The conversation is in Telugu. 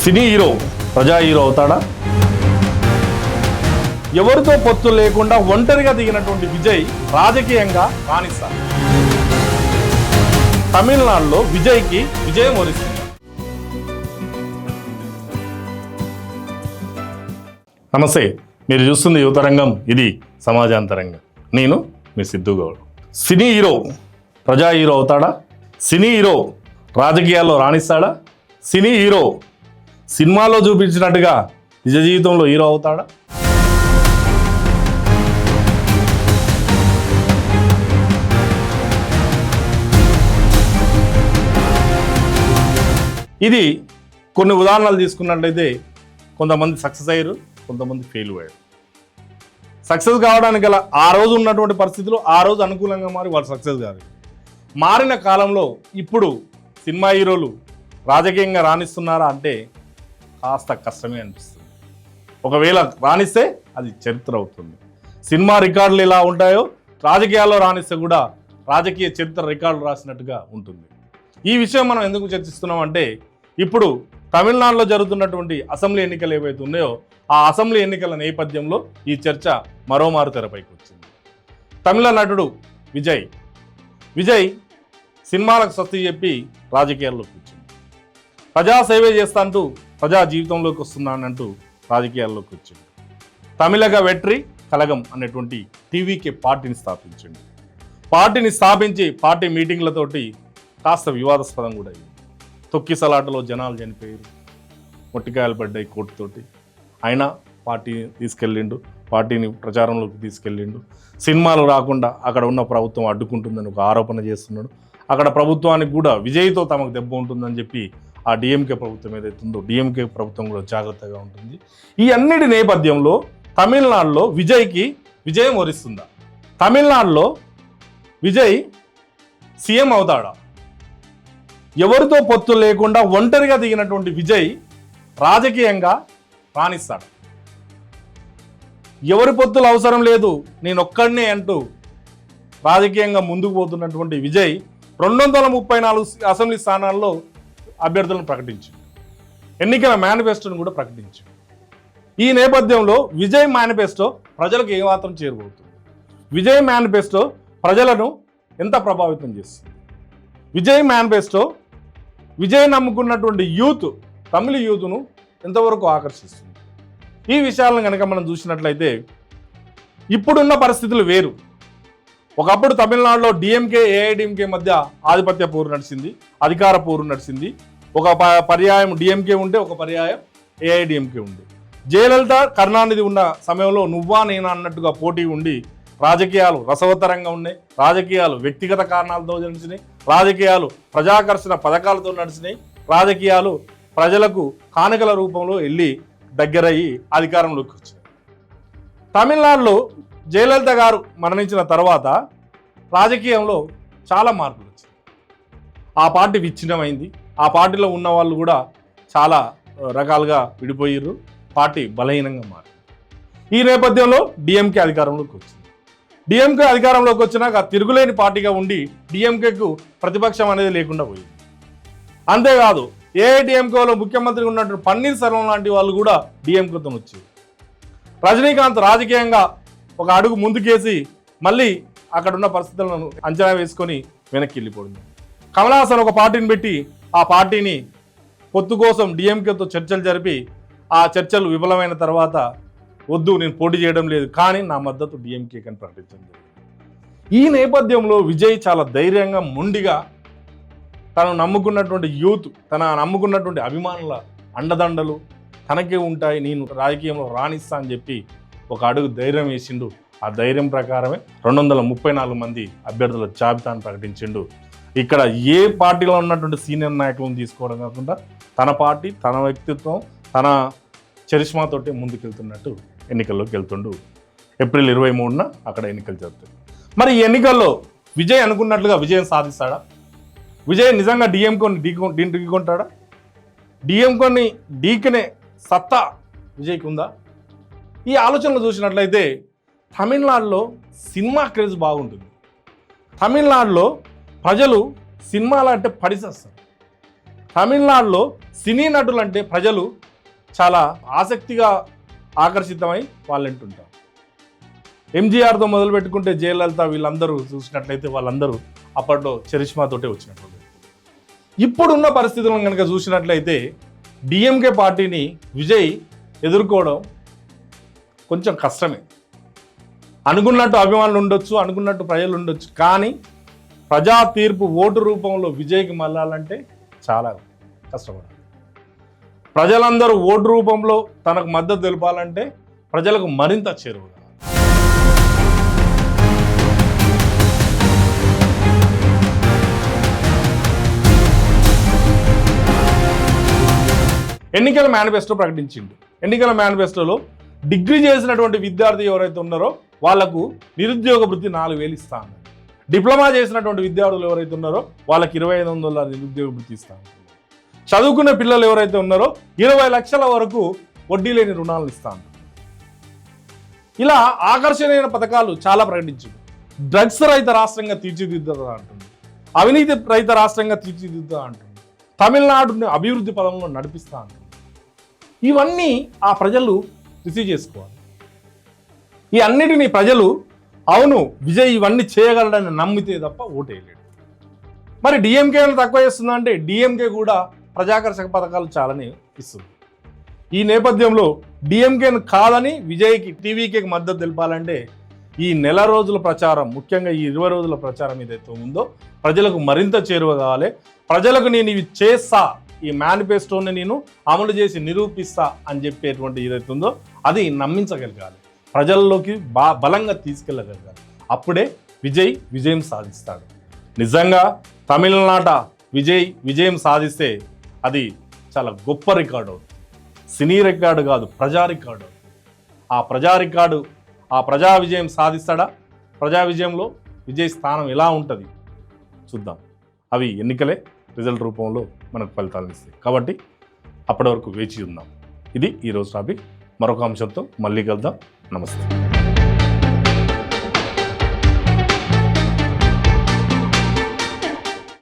సినీ హీరో ప్రజా హీరో అవుతాడా? ఎవరితో పొత్తు లేకుండా ఒంటరిగా దిగినటువంటి విజయ్ రాజకీయంగా రాణిస్తాడు. తమిళనాడులో విజయ్కి విజయం వరిస్తుంది. నమస్తే, మీరు చూస్తుంది యువతరంగం, ఇది సమాజాంతరంగం. నేను మీ సిద్ధు గౌడ్. సినీ హీరో ప్రజా హీరో అవుతాడా? సినీ హీరో రాజకీయాల్లో రాణిస్తాడా? సినీ హీరో సినిమాలో చూపించినట్టుగా నిజ జీవితంలో హీరో అవుతాడా? ఇది కొన్ని ఉదాహరణలు తీసుకున్నట్లయితే కొంతమంది సక్సెస్ అయ్యారు, కొంతమంది ఫెయిల్ అయ్యారు. సక్సెస్ కావడానికి గల ఆ రోజు ఉన్నటువంటి పరిస్థితులు ఆ రోజు అనుకూలంగా మారి వాళ్ళు సక్సెస్ కాదు. మారిన కాలంలో ఇప్పుడు సినిమా హీరోలు రాజకీయంగా రాణిస్తున్నారా అంటే కాస్త కష్టమే అనిపిస్తుంది. ఒకవేళ రాణిస్తే అది చరిత్ర అవుతుంది. సినిమా రికార్డులు ఎలా ఉంటాయో రాజకీయాల్లో రాణిస్తే కూడా రాజకీయ చరిత్ర రికార్డులు రాసినట్టుగా ఉంటుంది. ఈ విషయం మనం ఎందుకు చర్చిస్తున్నాం అంటే, ఇప్పుడు తమిళనాడులో జరుగుతున్నటువంటి అసెంబ్లీ ఎన్నికలు ఏవైతే ఉన్నాయో ఆ అసెంబ్లీ ఎన్నికల నేపథ్యంలో ఈ చర్చ మరోమారు తెరపైకి వచ్చింది. తమిళ నటుడు విజయ్ సినిమాలకు స్వస్తి చెప్పి రాజకీయాల్లోకి వచ్చింది. ప్రజాసేవే చేస్తాంటూ ప్రజా జీవితంలోకి వస్తున్నానంటూ రాజకీయాల్లోకి వచ్చింది. తమిళగ వెట్రి కలగం అనేటువంటి టీవీకే పార్టీని స్థాపించింది. పార్టీని స్థాపించి పార్టీ మీటింగ్లతోటి కాస్త వివాదాస్పదం కూడా అయింది. తొక్కిసలాటలో జనాలు చనిపోయారు, మొట్టికాయలు పడ్డాయి కోర్టుతోటి. అయినా పార్టీ తీసుకెళ్ళిండు, పార్టీని ప్రచారంలోకి తీసుకెళ్ళిండు. సినిమాలు రాకుండా అక్కడ ఉన్న ప్రభుత్వం అడ్డుకుంటుందని ఒక ఆరోపణ చేస్తున్నాడు. అక్కడ ప్రభుత్వానికి కూడా విజయ్తో తమకు దెబ్బ ఉంటుందని చెప్పి ఆ డిఎంకే ప్రభుత్వం ఏదైతే ఉందో డిఎంకే ప్రభుత్వం కూడా జాగ్రత్తగా ఉంటుంది. ఈ అన్నిటి నేపథ్యంలో తమిళనాడులో విజయ్కి విజయం వరిస్తుందా? తమిళనాడులో విజయ్ సీఎం అవుతాడా? ఎవరితో పొత్తు లేకుండా ఒంటరిగా దిగినటువంటి విజయ్ రాజకీయంగా రాణిస్తాడు. ఎవరి పొత్తులు అవసరం లేదు, నేను ఒక్కడినే అంటూ రాజకీయంగా ముందుకు పోతున్నటువంటి విజయ్ 234 అసెంబ్లీ స్థానాల్లో అభ్యర్థులను ప్రకటించింది. ఎన్నికల మేనిఫెస్టోను కూడా ప్రకటించింది. ఈ నేపథ్యంలో విజయ్ మేనిఫెస్టో ప్రజలకు ఏమాత్రం చేరువవుతుంది? విజయ్ మేనిఫెస్టో ప్రజలను ఎంత ప్రభావితం చేస్తుంది? విజయ్ మేనిఫెస్టో విజయ్ నమ్ముకున్నటువంటి యూత్, తమిళ యూత్ను ఎంతవరకు ఆకర్షిస్తుంది? ఈ విషయాలను కనుక మనం చూసినట్లయితే ఇప్పుడున్న పరిస్థితులు వేరు. ఒకప్పుడు తమిళనాడులో డిఎంకే ఏఐడిఎంకే మధ్య ఆధిపత్య పోరు నడిచింది, అధికార పోరు నడిచింది. ఒక పర్యాయం డిఎంకే ఉంటే ఒక పర్యాయం ఏఐడిఎంకే ఉంది. జయలలిత, కరుణానిధి ఉన్న సమయంలో నువ్వా నేనా అన్నట్టుగా పోటీ ఉండి రాజకీయాలు రసవత్తరంగా ఉన్నాయి. రాజకీయాలు వ్యక్తిగత కారణాలతో నడిచినాయి. రాజకీయాలు ప్రజాకర్షణ పథకాలతో నడిచినాయి. రాజకీయాలు ప్రజలకు కానుకల రూపంలో వెళ్ళి దగ్గరయ్యి అధికారంలోకి వచ్చాయి. తమిళనాడులో జయలలిత గారు మరణించిన తర్వాత రాజకీయంలో చాలా మార్పులు వచ్చాయి. ఆ పార్టీ విచ్ఛిన్నమైంది. ఆ పార్టీలో ఉన్న వాళ్ళు కూడా చాలా రకాలుగా విడిపోయారు. పార్టీ బలహీనంగా మారింది. ఈ నేపథ్యంలో డిఎంకే అధికారంలోకి వచ్చింది. డిఎంకే అధికారంలోకి వచ్చినాక తిరుగులేని పార్టీగా ఉండి డిఎంకేకు ప్రతిపక్షం అనేది లేకుండా పోయింది. అంతేకాదు ఏఐడిఎంకేలో ముఖ్యమంత్రి ఉన్నటువంటి పన్నీర్ సెల్వం లాంటి వాళ్ళు కూడా డిఎంకేతో వచ్చారు. రజనీకాంత్ రాజకీయంగా ఒక అడుగు ముందుకేసి మళ్ళీ అక్కడున్న పరిస్థితులను అంచనా వేసుకొని వెనక్కి వెళ్ళిపోయింది. కమల్ హాసన్ ఒక పార్టీని పెట్టి ఆ పార్టీని పొత్తు కోసం డిఎంకేతో చర్చలు జరిపి ఆ చర్చలు విఫలమైన తర్వాత వద్దు, నేను పోటీ చేయడం లేదు, కానీ నా మద్దతు డిఎంకే అని ప్రకటించడం జరిగింది. ఈ నేపథ్యంలో విజయ్ చాలా ధైర్యంగా, మొండిగా తను నమ్ముకున్నటువంటి యూత్, తన నమ్ముకున్నటువంటి అభిమానుల అండదండలు తనకే ఉంటాయి, నేను రాజకీయంలో రాణిస్తా అని చెప్పి ఒక అడుగు ధైర్యం వేసిండు. ఆ ధైర్యం ప్రకారమే 234 మంది అభ్యర్థుల జాబితాను ప్రకటించిండు. ఇక్కడ ఏ పార్టీలో ఉన్నటువంటి సీనియర్ నాయకులను తీసుకోవడం కాకుండా తన పార్టీ, తన వ్యక్తిత్వం, తన చరిష్మాతోటి ముందుకెళ్తున్నట్టు ఎన్నికల్లోకి వెళ్తుండు. ఏప్రిల్ 23న అక్కడ ఎన్నికలు జరుగుతాయి. మరి ఈ ఎన్నికల్లో విజయ్ అనుకున్నట్లుగా విజయం సాధిస్తాడా? విజయ్ నిజంగా డిఎంకోని ఢీకొంటాడా? డిఎంకోని ఢీకనే సత్తా విజయ్కి ఉందా? ఈ ఆలోచనలు చూసినట్లయితే తమిళనాడులో సినిమా క్రేజ్ బాగుంటుంది. తమిళనాడులో ప్రజలు సినిమాలు అంటే పడిసేస్తారు. తమిళనాడులో సినీ నటులు అంటే ప్రజలు చాలా ఆసక్తిగా ఆకర్షితమై వాళ్ళు వింటుంటారు. ఎంజీఆర్తో మొదలు పెట్టుకుంటే జయలలిత వీళ్ళందరూ చూసినట్లయితే వాళ్ళందరూ అప్పట్లో చరిష్మాతోటే వచ్చినట్లు. ఇప్పుడున్న పరిస్థితులను కనుక చూసినట్లయితే డిఎంకే పార్టీని విజయ్ ఎదుర్కోవడం కొంచెం కష్టమే. అనుకున్నట్టు అభిమానులు ఉండొచ్చు, అనుకున్నట్టు ప్రజలు ఉండొచ్చు, కానీ ప్రజా తీర్పు ఓటు రూపంలో విజయ్కి మళ్ళాలంటే చాలా కష్టపడాలి. ప్రజలందరూ ఓటు రూపంలో తనకు మద్దతు తెలపాలంటే ప్రజలకు మరింత చేరువగా. ఎన్నికల మేనిఫెస్టో ప్రకటించింది. ఎన్నికల మేనిఫెస్టోలో డిగ్రీ చేసినటువంటి విద్యార్థి ఎవరైతే ఉన్నారో వాళ్లకు నిరుద్యోగ వృత్తి 4,000 ఇస్తాను. డిప్లొమా చేసినటువంటి విద్యార్థులు ఎవరైతే ఉన్నారో వాళ్ళకి $2,500 నిరుద్యోగ వృత్తి ఇస్తాను. చదువుకున్న పిల్లలు ఎవరైతే ఉన్నారో 20 లక్షల వరకు వడ్డీ లేని రుణాలను ఇస్తాను. ఇలా ఆకర్షణీయమైన పథకాలు చాలా ప్రకటించింది. డ్రగ్స్ రహిత రాష్ట్రంగా తీర్చిదిద్దుతా అంటుంది, అవినీతి రహిత రాష్ట్రంగా తీర్చిదిద్దుతా అంటుంది, తమిళనాడుని అభివృద్ధి పదంలో నడిపిస్తా అంటుంది. ఇవన్నీ ఆ ప్రజలు రిసీవ్ చేసుకోవాలి. ఈ అన్నిటినీ ప్రజలు అవును విజయ్ ఇవన్నీ చేయగలడని నమ్మితే తప్ప ఓటేయలేడు. మరి డిఎంకే తక్కువ చేస్తుందా అంటే డిఎంకే కూడా ప్రజాకర్షక పథకాలు చాలానే ఇస్తుంది. ఈ నేపథ్యంలో డిఎంకేను కాదని విజయ్కి టీవీకేకి మద్దతు తెలపాలంటే ఈ నెల రోజుల ప్రచారం, ముఖ్యంగా ఈ 20 రోజుల ప్రచారం ఏదైతే ఉందో ప్రజలకు మరింత చేరువ కావాలి. ప్రజలకు నేను ఇవి చేస్తా, ఈ మేనిఫెస్టోని నేను అమలు చేసి నిరూపిస్తా అని చెప్పేటువంటి ఏదైతే ఉందో అది నమ్మించగలగాలి, ప్రజల్లోకి బలంగా తీసుకెళ్ళగలగాలి. అప్పుడే విజయం సాధిస్తాడు. నిజంగా తమిళనాట విజయం సాధిస్తే అది చాలా గొప్ప రికార్డు అవుతుంది. సినీ రికార్డు కాదు, ప్రజా రికార్డు అవుతుంది. ఆ ప్రజా రికార్డు, ఆ ప్రజా విజయం సాధిస్తాడా? ప్రజా విజయంలో విజయ్ స్థానం ఎలా ఉంటుంది చూద్దాం. అవి ఎన్నికలే రిజల్ట్ రూపంలో మనకు ఫలితాలను ఇస్తాయి. కాబట్టి అప్పటి వరకు వేచి ఉందాం. ఇది ఈరోజు టాపిక్. మరొక అంశంతో మళ్ళీ కలుద్దాం. నమస్తే.